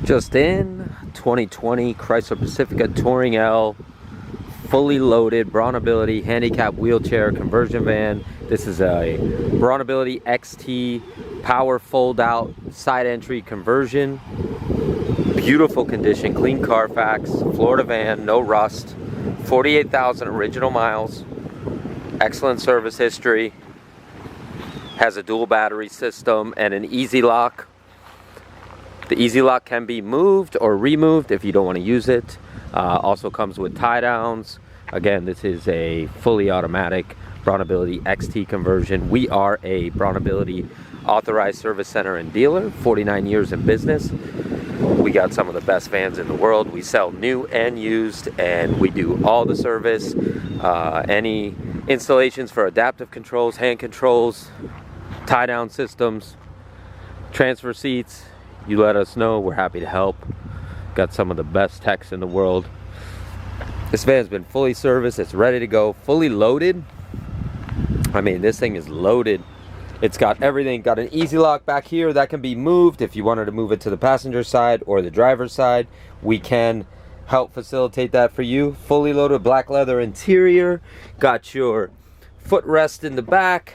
Just in, 2020 Chrysler Pacifica Touring L, fully loaded Braunability handicap wheelchair conversion van. This is a Braunability XT power fold-out side entry conversion. Beautiful condition, clean Carfax, Florida van, no rust, 48,000 original miles, excellent service history, has a dual battery system and an easy lock. The easy lock can be moved or removed if you don't want to use it. Also comes with tie downs. Again, this is a fully automatic Braunability XT conversion. We are a Braunability authorized service center and dealer, 49 years in business. We got some of the best vans in the world. We sell new and used, and we do all the service. Any installations for adaptive controls, hand controls, tie down systems, transfer seats, you let us know. We're happy to help. Got some of the best techs in the world. This van's been fully serviced. It's ready to go, fully loaded. I mean, this thing is loaded. It's got everything. Got an easy lock back here that can be moved if you wanted to move it to the passenger side or the driver's side. We can help facilitate that for you. Fully loaded black leather interior. Got your footrest in the back.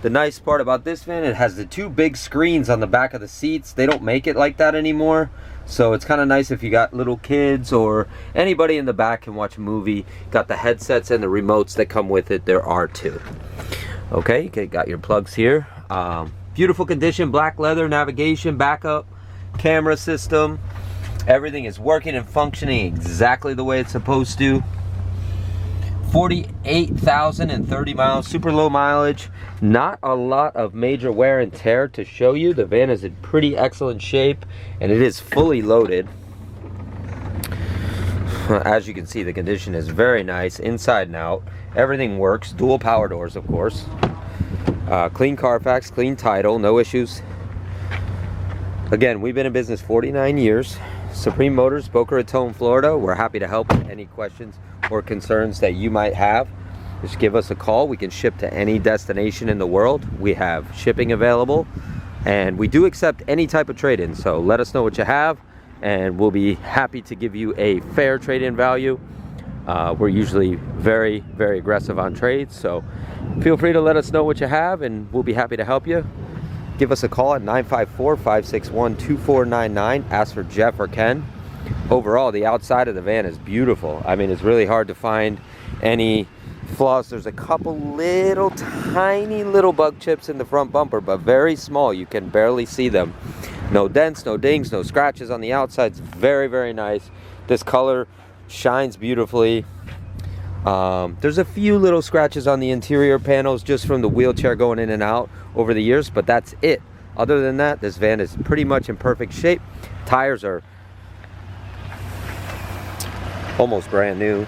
The nice part about this van, it has the two big screens on the back of the seats. They don't make it like that anymore. So it's kind of nice if you got little kids or anybody in the back can watch a movie. Got the headsets and the remotes that come with it. There are two. Okay, got your plugs here. Beautiful condition, black leather, navigation, backup, camera system. Everything is working and functioning exactly the way it's supposed to. 48,030 miles, super low mileage. Not a lot of major wear and tear to show you. The van is in pretty excellent shape and it is fully loaded. As you can see, the condition is very nice inside and out. Everything works. Dual power doors, of course. Clean Carfax, clean title, no issues. Again, we've been in business 49 years. Supreme Motors, Boca Raton, Florida. We're happy to help with any questions or concerns that you might have. Just give us a call. We can ship to any destination in the world. We have shipping available, and we do accept any type of trade-in. So let us know what you have, and we'll be happy to give you a fair trade-in value. We're usually very, very aggressive on trades, so feel free to let us know what you have, and we'll be happy to help you. Give us a call at 954-561-2499. Ask for Jeff or Ken. Overall, the outside of the van is beautiful. I mean, it's really hard to find any flaws. There's a couple little tiny little bug chips in the front bumper, but very small. You can barely see them. No dents, no dings, no scratches on the outside. It's very, very nice. This color shines beautifully. There's a few little scratches on the interior panels just from the wheelchair going in and out over the years, but that's it. Other than that, this van is pretty much in perfect shape. Tires are almost brand new.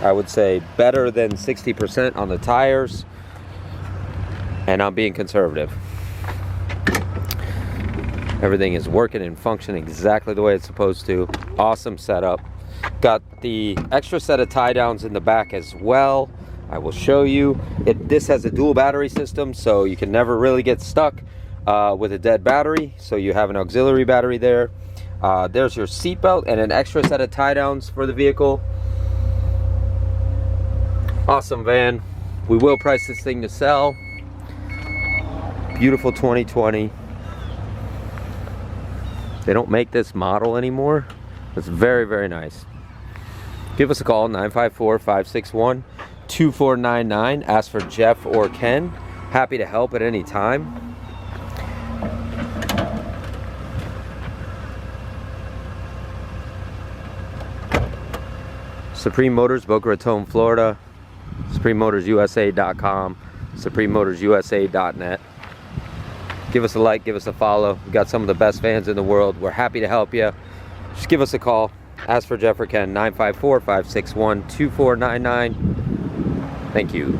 I would say better than 60% on the tires, and I'm being conservative. Everything is working and functioning exactly the way it's supposed to. Awesome setup. Got the extra set of tie downs in the back as well. I will show you. This has a dual battery system, so you can never really get stuck with a dead battery. So you have an auxiliary battery there. There's your seatbelt and an extra set of tie downs for the vehicle. Awesome van. We will price this thing to sell. Beautiful 2020. They don't make this model anymore. It's very, very nice. Give us a call, 954-561-2499. Ask for Jeff or Ken. Happy to help at any time. Supreme Motors, Boca Raton, Florida. SupremeMotorsUSA.com. SupremeMotorsUSA.net. Give us a like, give us a follow. We've got some of the best vans in the world. We're happy to help you. Just give us a call. Ask for Jeff or Ken, 954-561-2499. Thank you.